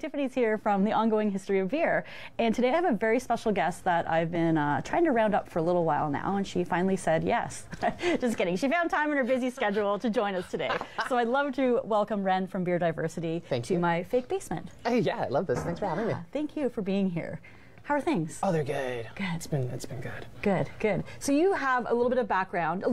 Tiffany's here from The Ongoing History of Beer, and today I have a very special guest that I've been trying to round up for a little while now, and she finally said yes. Just kidding. She found time in her busy schedule to join us today. So I'd love to welcome Ren from Beer.Diversity to my fake basement. Hey, yeah, I love this. Thanks for having me. Thank you for being here. How are things? Oh, they're good. Good. It's been good. Good, good. So you have a little bit of background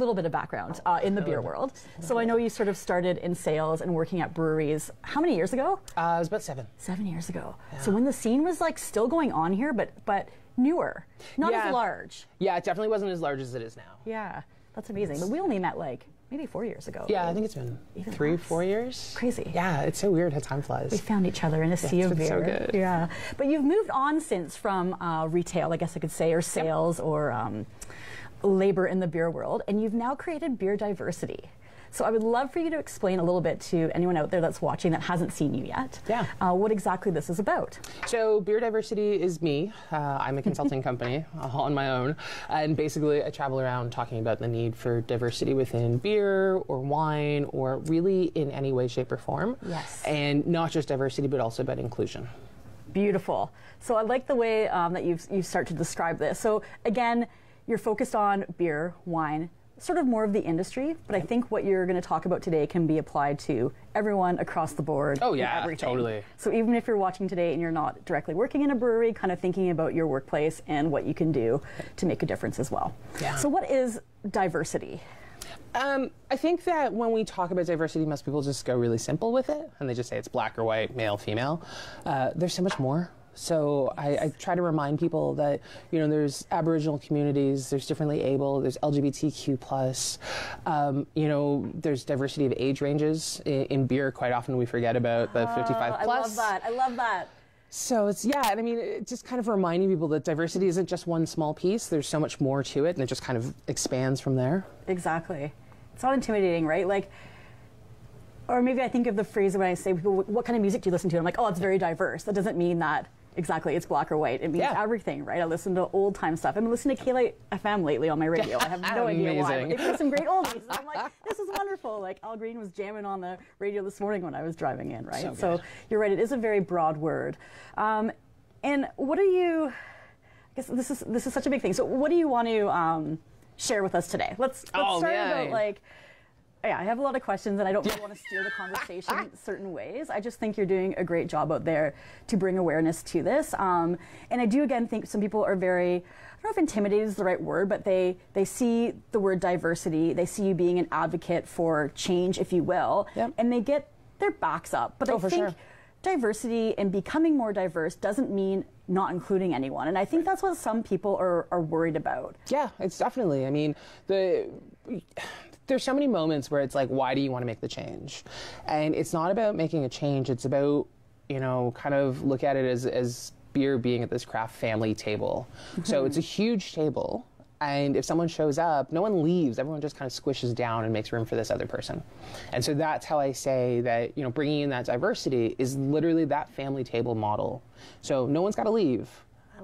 in the beer world. So I know you sort of started in sales and working at breweries. How many years ago? It was about 7. 7 years ago. Yeah. So when the scene was like still going on here, but newer, not as large. Yeah, it definitely wasn't as large as it is now. Yeah, that's amazing. But we only met like maybe 4 years ago. Yeah, I think it's been even 3, 4 years. Crazy. Yeah, it's so weird how time flies. We found each other in a sea of beer. So good. Yeah, but you've moved on since from retail, I guess I could say, or sales, or labor in the beer world, and you've now created Beer.Diversity. So I would love for you to explain a little bit to anyone out there that's watching that hasn't seen you yet. Yeah. What exactly this is about. So Beer.Diversity is me. I'm a consulting company on my own, and basically I travel around talking about the need for diversity within beer or wine or really in any way, shape, or form. Yes. And not just diversity, but also about inclusion. Beautiful. So I like the way that you start to describe this. So again, you're focused on beer, wine, sort of more of the industry, but I think what you're going to talk about today can be applied to everyone across the board. Oh yeah, everything. Totally. So even if you're watching today and you're not directly working in a brewery, kind of thinking about your workplace and what you can do to make a difference as well. Yeah. So what is diversity? I think that when we talk about diversity, most people just go really simple with it, and they just say it's black or white, male, female. There's so much more. So I try to remind people that, you know, there's Aboriginal communities, there's differently able, there's LGBTQ+, you know, there's diversity of age ranges. In beer, quite often we forget about the 55+. I love that. I love that. So it's, yeah, and I mean, it's just kind of reminding people that diversity isn't just one small piece. There's so much more to it, and it just kind of expands from there. Exactly. It's not intimidating, right? Like, or maybe I think of the phrase when I say, people, what kind of music do you listen to? I'm like, oh, it's very diverse. That doesn't mean that exactly it's black or white. It means everything, right? I listen to old time stuff. I've been listening to KLA FM lately on my radio. I have no idea why. But they play some great oldies. And I'm like, this is wonderful. Like Al Green was jamming on the radio this morning when I was driving in, right? So you're right. It is a very broad word. And what are you? I guess this is such a big thing. So what do you want to share with us today? Let's start about like. Yeah, I have a lot of questions, and I don't really want to steer the conversation certain ways. I just think you're doing a great job out there to bring awareness to this. And I do, again, think some people are very, I don't know if intimidated is the right word, but they see the word diversity, they see you being an advocate for change, if you will, and they get their backs up. But I think diversity and becoming more diverse doesn't mean not including anyone. And I think that's what some people are worried about. Yeah, it's definitely, I mean, there's so many moments where it's like, why do you want to make the change? And it's not about making a change. It's about, you know, kind of look at it as beer being at this craft family table. So it's a huge table. And if someone shows up, no one leaves. Everyone just kind of squishes down and makes room for this other person. And so that's how I say that, you know, bringing in that diversity is literally that family table model. So no one's got to leave.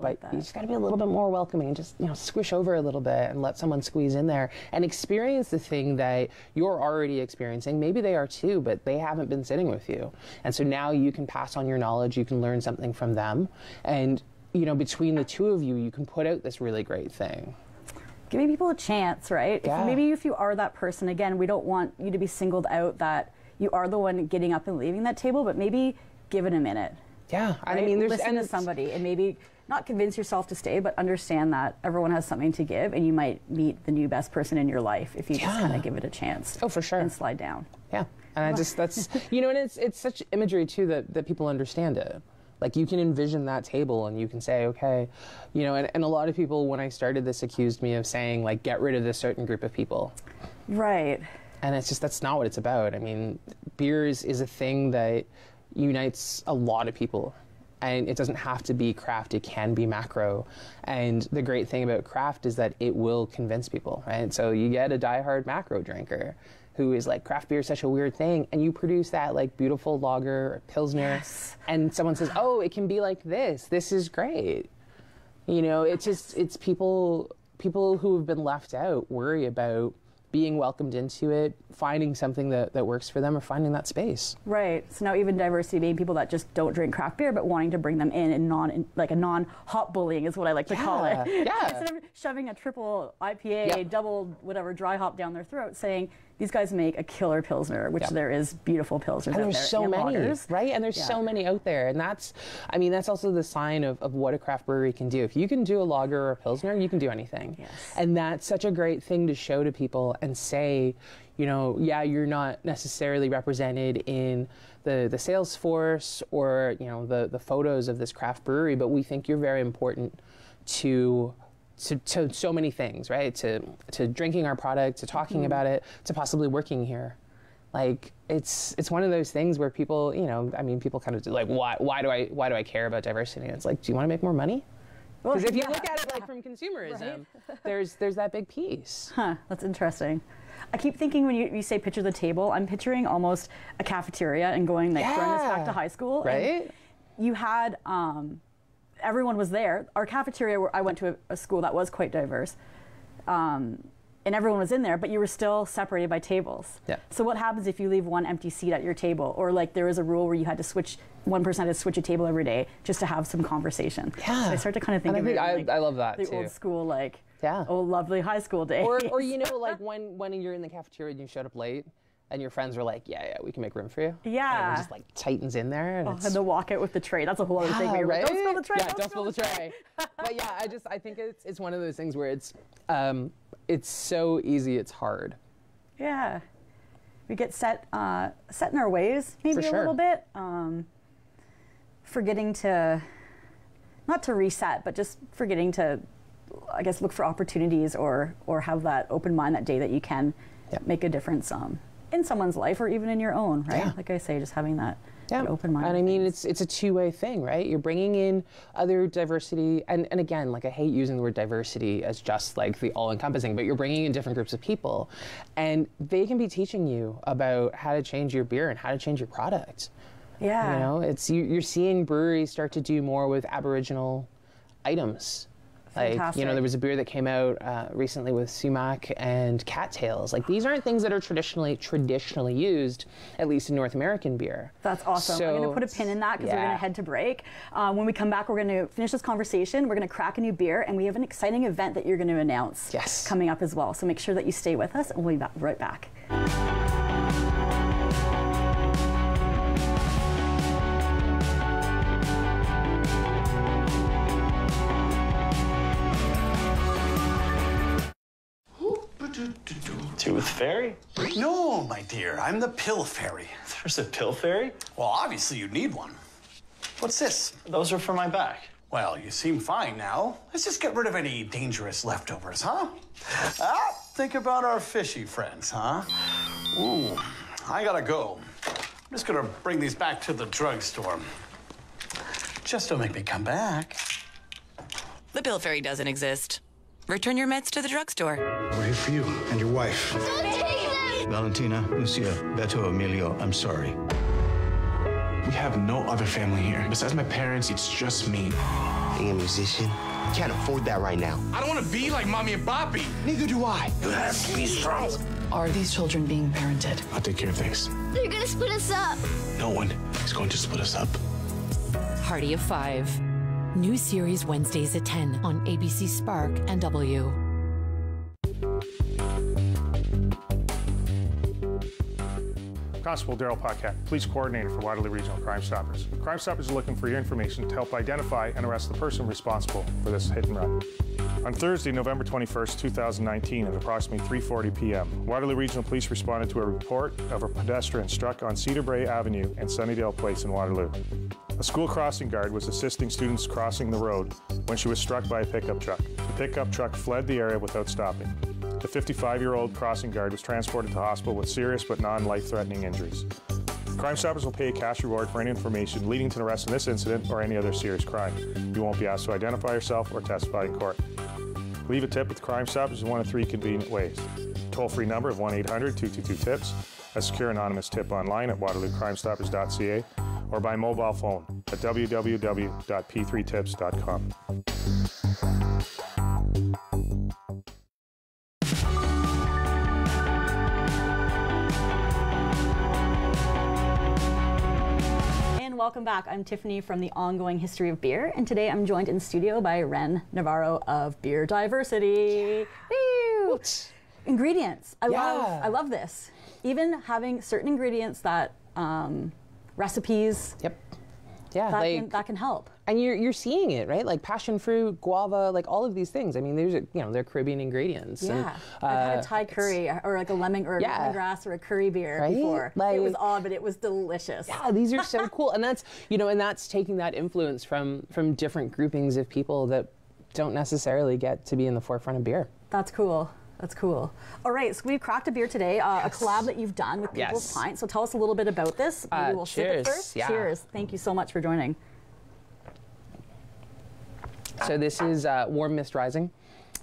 But you just got to be a little bit more welcoming and just, you know, squish over a little bit and let someone squeeze in there and experience the thing that you're already experiencing. Maybe they are too, but they haven't been sitting with you. And so now you can pass on your knowledge, you can learn something from them. And, you know, between the two of you, you can put out this really great thing. Giving people a chance, right? Yeah. Maybe if you are that person, again, we don't want you to be singled out that you are the one getting up and leaving that table, but maybe give it a minute. Yeah, right? I mean, listen to somebody and maybe not convince yourself to stay, but understand that everyone has something to give, and you might meet the new best person in your life if you just kind of give it a chance. Oh, for sure. And slide down. Yeah, and that's, you know, and it's such imagery too that people understand it. Like you can envision that table and you can say, okay, you know, and a lot of people when I started this accused me of saying like, get rid of this certain group of people. Right. And it's just, that's not what it's about. I mean, beer is a thing that unites a lot of people. And it doesn't have to be craft, it can be macro. And the great thing about craft is that it will convince people, right? So you get a diehard macro drinker who is like, craft beer is such a weird thing, and you produce that like beautiful lager or pilsner, and someone says, oh, it can be like this is great. You know, it's just, it's people who have been left out worry about being welcomed into it, finding something that works for them, or finding that space. Right. So now even diversity being people that just don't drink craft beer, but wanting to bring them in like a non-hop bullying is what I like to call it. Yeah. Instead of shoving a triple IPA, double whatever dry hop down their throat, saying these guys make a killer Pilsner, which there is beautiful Pilsners and out there's there. So many, waters. right? And there's so many out there. And that's also the sign of what a craft brewery can do. If you can do a lager or a Pilsner, you can do anything. Yes. And that's such a great thing to show to people and say, you know, yeah, you're not necessarily represented in the sales force or, you know, the photos of this craft brewery, but we think you're very important to so many things, right? To drinking our product, to talking about it, to possibly working here. Like it's one of those things where people, you know, I mean, people kind of do like, why do I care about diversity? And it's like, do you want to make more money? Because if you look at it like from consumerism, there's that big piece. Huh, that's interesting. I keep thinking when you say picture the table, I'm picturing almost a cafeteria and going like throwing this back to high school. Right. And you had everyone was there. Our cafeteria, where I went to a school that was quite diverse, and everyone was in there, but you were still separated by tables. Yeah. So what happens if you leave one empty seat at your table, or like there was a rule where you had to switch, one person had to switch a table every day just to have some conversation. Yeah. So I start to kind of think of it like I love that the too. old school, like, yeah. oh, lovely high school day. Or you know, like when you're in the cafeteria and you showed up late, and your friends were like, yeah, we can make room for you. Yeah. And it just like tightens in there. And, and the walkout with the tray. That's a whole other thing. Where you're right? like, don't spill the tray. Yeah, don't spill the tray. But yeah, I think it's one of those things where it's so easy, it's hard. Yeah. We get set in our ways, maybe a little bit. Forgetting to, not to reset, but just forgetting to, I guess, look for opportunities or have that open mind that day that you can make a difference in someone's life or even in your own, right? Yeah. Like I say, just having that open mind. And I mean, it's a two-way thing, right? You're bringing in other diversity, and again, like I hate using the word diversity as just like the all-encompassing, but you're bringing in different groups of people, and they can be teaching you about how to change your beer and how to change your product. Yeah. You know, you're seeing breweries start to do more with Aboriginal items. Fantastic. Like, you know, there was a beer that came out recently with sumac and cattails. Like, these aren't things that are traditionally used, at least in North American beer. That's awesome. I'm going to put a pin in that because we're going to head to break. When we come back, we're going to finish this conversation. We're going to crack a new beer, and we have an exciting event that you're going to announce coming up as well. So make sure that you stay with us, and we'll be right back. Tooth Fairy? No, my dear, I'm the Pill Fairy. There's a pill fairy? Well, obviously you need one. What's this? Those are for my back. Well, you seem fine now. Let's just get rid of any dangerous leftovers, huh? Think about our fishy friends, huh? Ooh, I gotta go. I'm just gonna bring these back to the drugstore. Just don't make me come back. The Pill Fairy doesn't exist. Return your meds to the drugstore. We're here for you and your wife. Don't take them! Valentina, Lucia, Beto, Emilio, I'm sorry. We have no other family here. Besides my parents, it's just me. Being a musician, can't afford that right now. I don't want to be like Mommy and Papi. Neither do I. You have to be strong. Are these children being parented? I'll take care of things. They're gonna split us up. No one is going to split us up. Party of Five. New series Wednesdays at 10 on ABC Spark and W. Constable Daryl Paquette, Police Coordinator for Waterloo Regional Crime Stoppers. Crime Stoppers are looking for your information to help identify and arrest the person responsible for this hit and run. On Thursday, November 21st, 2019, at approximately 3:40 p.m., Waterloo Regional Police responded to a report of a pedestrian struck on Cedar Brae Avenue and Sunnydale Place in Waterloo. A school crossing guard was assisting students crossing the road when she was struck by a pickup truck. The pickup truck fled the area without stopping. The 55-year-old crossing guard was transported to hospital with serious but non-life-threatening injuries. Crime Stoppers will pay a cash reward for any information leading to an arrest in this incident or any other serious crime. You won't be asked to identify yourself or testify in court. Leave a tip with Crime Stoppers is one of 3 convenient ways. Toll-free number of 1-800-222-TIPS, a secure anonymous tip online at waterloocrimestoppers.ca, or by mobile phone at www.p3tips.com. welcome back. I'm Tiffany from the Ongoing History of Beer, and today I'm joined in studio by Ren Navarro of Beer.Diversity. Yeah. Woo! Ingredients. I love this. Even having certain ingredients that recipes. Yep. Yeah, that can help. And you're seeing it, right? Like passion fruit, guava, like all of these things. I mean, they're Caribbean ingredients. Yeah, and, I've had a Thai curry or like a lemongrass or a curry beer before. Like, it was odd, but it was delicious. Yeah, these are so cool, and that's taking that influence from different groupings of people that don't necessarily get to be in the forefront of beer. That's cool. That's cool. All right, so we've cracked a beer today, a collab that you've done with People's Pint. So tell us a little bit about this. Maybe we'll sip it first. Yeah. Cheers. Thank you so much for joining. So this is Warm Mist Rising.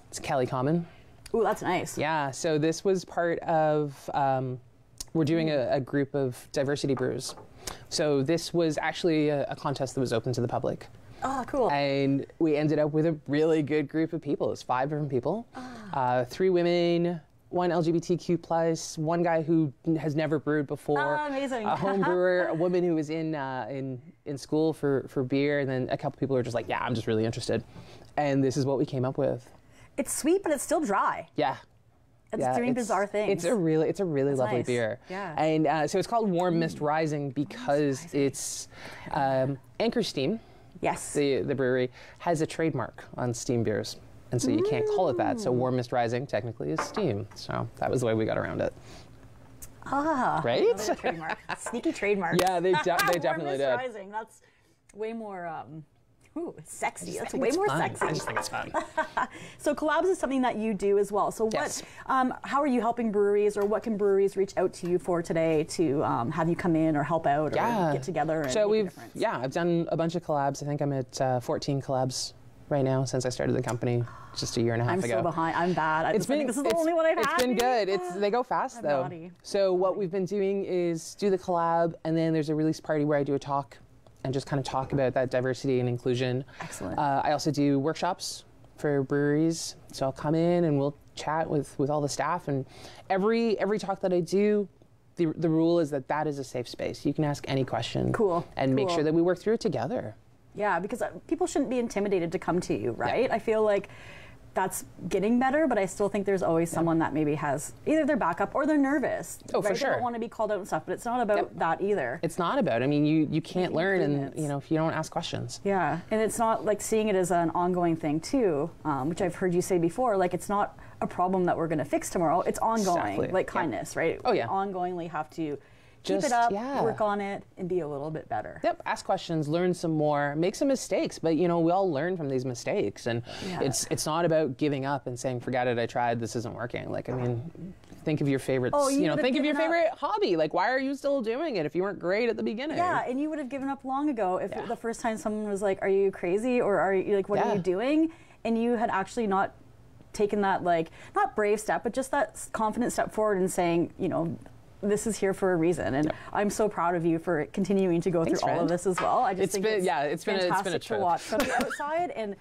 It's Kelly Common. Ooh, that's nice. Yeah, so this was part of, we're doing a group of diversity brewers. So this was actually a contest that was open to the public. Oh, cool. And we ended up with a really good group of people. It's 5 different people. 3 women, 1 LGBTQ+, 1 guy who has never brewed before. Oh, amazing. A home brewer, a woman who was in school for beer, and then a couple people who are just like, yeah, I'm just really interested. And this is what we came up with. It's sweet, but it's still dry. Yeah. It's doing bizarre things. It's a really lovely nice. beer. Yeah. And so it's called Warm Mist Rising because it's Anchor Steam. Yes. The brewery has a trademark on steam beers. And so you can't call it that. So Warm Mist Rising technically is steam. So that was the way we got around it. Ah. Right? Trademark. Sneaky trademark. Yeah, they definitely Warm Mist did. Rising. That's way more sexy. That's way more sexy. I just think it's fun. So collabs is something that you do as well. So what? How are you helping breweries, or what can breweries reach out to you for today to have you come in or help out or get together? And so make a difference? I've done a bunch of collabs. I think I'm at 14 collabs right now since I started the company just a year and a half ago. I'm so behind. I'm bad. I think this is the only one I've had. It's been good. They go fast though. Naughty. So what we've been doing is do the collab, and then there's a release party where I do a talk and just kind of talk about that diversity and inclusion. Excellent. I also do workshops for breweries. So I'll come in and we'll chat with all the staff, and every talk that I do, the rule is that is a safe space. You can ask any question. Cool. And make sure that we work through it together. Yeah, because people shouldn't be intimidated to come to you, right? I feel like that's getting better, but I still think there's always someone that maybe has either their backup or they're nervous. Oh, for sure. They don't want to be called out and stuff, but it's not about that either. It's not about. I mean, you can't learn, and if you don't ask questions. Yeah, and it's not like seeing it as an ongoing thing too, which I've heard you say before. Like it's not a problem that we're going to fix tomorrow. It's ongoing, like kindness, right? Oh yeah. We ongoingly have to keep it up, work on it, and be a little bit better. Yep, ask questions, learn some more, make some mistakes, but we all learn from these mistakes, and it's not about giving up and saying, forget it, I tried, this isn't working. Like, I mean, think of your favorites, think of your favorite hobby. Like, why are you still doing it if you weren't great at the beginning? Yeah, and you would have given up long ago if the first time someone was like, are you crazy, or are you like, what are you doing? And you had actually not taken that, like, not brave step, but just that confident step forward and saying, this is here for a reason, and I'm so proud of you for continuing to go through all of this as well. I just think it's fantastic to watch from the outside, and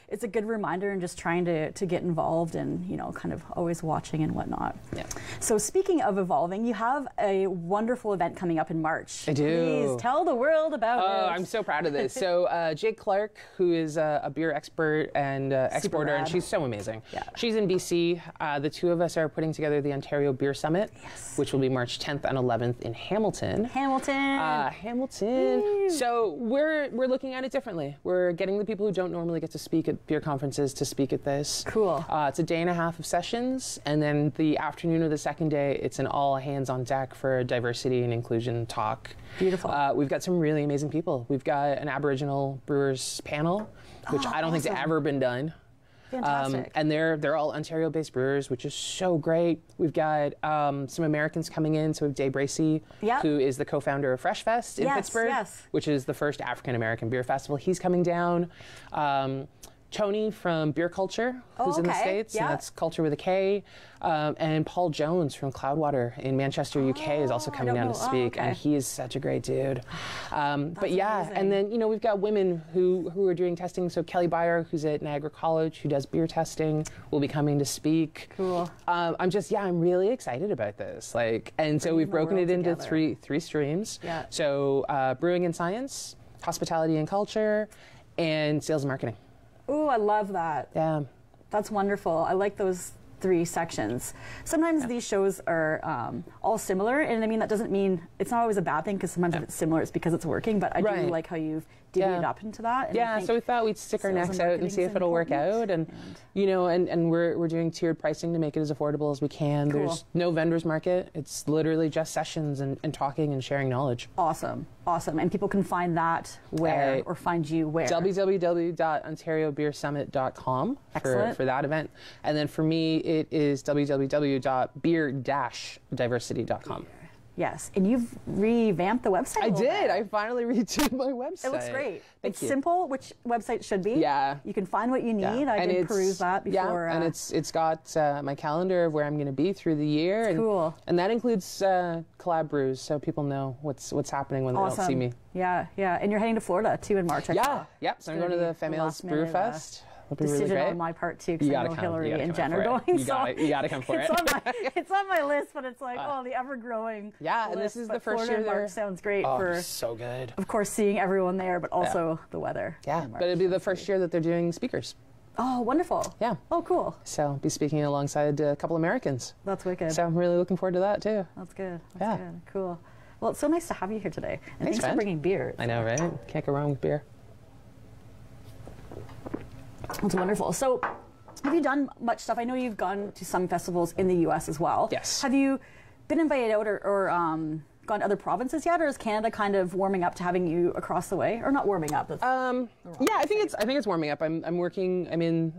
it's a good reminder, and just trying to get involved and kind of always watching and whatnot. Yeah. So speaking of evolving, you have a wonderful event coming up in March. I do. Please tell the world about it. Oh, I'm so proud of this. So Jake Clark, who is a beer expert and exporter, and she's so amazing. Yeah. She's in BC. The two of us are putting together the Ontario Beer Summit, which will be March 10th and 11th in Hamilton. Hamilton. So we're looking at it differently. We're getting the people who don't normally get to speak at beer conferences to speak at this. Cool. It's a day and a half of sessions, and then the afternoon of the second day, it's an all hands on deck for a diversity and inclusion talk. Beautiful. We've got some really amazing people. We've got an Aboriginal brewers panel, which I don't think has ever been done. Fantastic. And they're all Ontario-based brewers, which is so great. We've got some Americans coming in. So we have Dave Bracey, who is the co-founder of Fresh Fest in Pittsburgh, which is the first African-American beer festival. He's coming down. Tony from Beer Culture, who's in the States, and that's Culture with a K. And Paul Jones from Cloudwater in Manchester, UK, is also coming down to speak, and he is such a great dude. But yeah, amazing. And then, you know, we've got women who are doing testing. So Kelly Byer, who's at Niagara College, who does beer testing, will be coming to speak. Cool. I'm really excited about this. Like, and so we've broken it into three streams. Yeah. So brewing and science, hospitality and culture, and sales and marketing. Ooh, I love that. Yeah. That's wonderful. I like those 3 sections. Sometimes these shows are all similar, and I mean, that doesn't mean, it's not always a bad thing, because sometimes if it's similar, it's because it's working, but I do like how you've divvied up into that. And so we thought we'd stick our necks out and see if it'll work out, and you know, and we're doing tiered pricing to make it as affordable as we can. Cool. There's no vendors market. It's literally just sessions and talking and sharing knowledge. Awesome. And people can find that where, or find you where? www.ontariobeersummit.com for that event. And then for me, it is www.beer-diversity.com. Yes, and you've revamped the website. I did. I finally redid my website. It looks great. Thank you. Simple, which website should be. Yeah. You can find what you need. I did peruse that before. Yeah, and it's got my calendar of where I'm going to be through the year. And, cool. And that includes collab brews, so people know what's happening when they don't see me. Yeah. And you're heading to Florida too in March. Yep. So I'm going to the Females Brew Fest. It'll be really great. On my part too, because I know Hillary and Jen are going. You gotta come for it. It's on my list, but it's like, the ever-growing list. And this is the first Florida year March sounds great for so good. Of course, seeing everyone there, but also the weather. Yeah, but it'll be the first year that they're doing speakers. Oh, wonderful. Yeah. Oh, cool. So I'll be speaking alongside a couple Americans. That's wicked. So I'm really looking forward to that too. That's good. That's good. Cool. Well, it's so nice to have you here today. And thanks for bringing beer. I know, right? Can't go wrong with beer. That's wonderful. So, have you done much stuff? I know you've gone to some festivals in the U.S. as well. Yes. Have you been invited out or gone to other provinces yet, or is Canada kind of warming up to having you across the way, or not warming up? I think it's warming up. I'm in.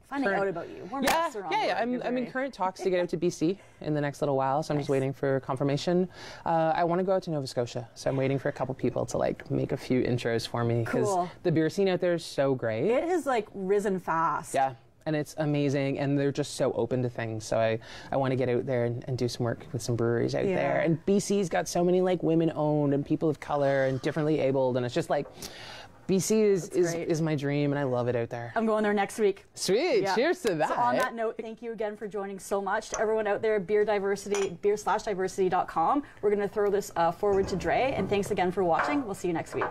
Finding out about you. I'm in current talks to get out to BC in the next little while, so I'm just waiting for confirmation. I want to go out to Nova Scotia, so I'm waiting for a couple people to like make a few intros for me, because the beer scene out there is so great. It has like risen fast. Yeah, and it's amazing, and they're just so open to things. So I want to get out there and do some work with some breweries out there. And BC's got so many like women-owned and people of color and differently abled, and it's just like, BC is my dream, and I love it out there. I'm going there next week. Sweet. Yeah. Cheers to that. So on that note, thank you again for joining so much. To everyone out there, beer/diversity.com. We're going to throw this forward to Dre, and thanks again for watching. We'll see you next week.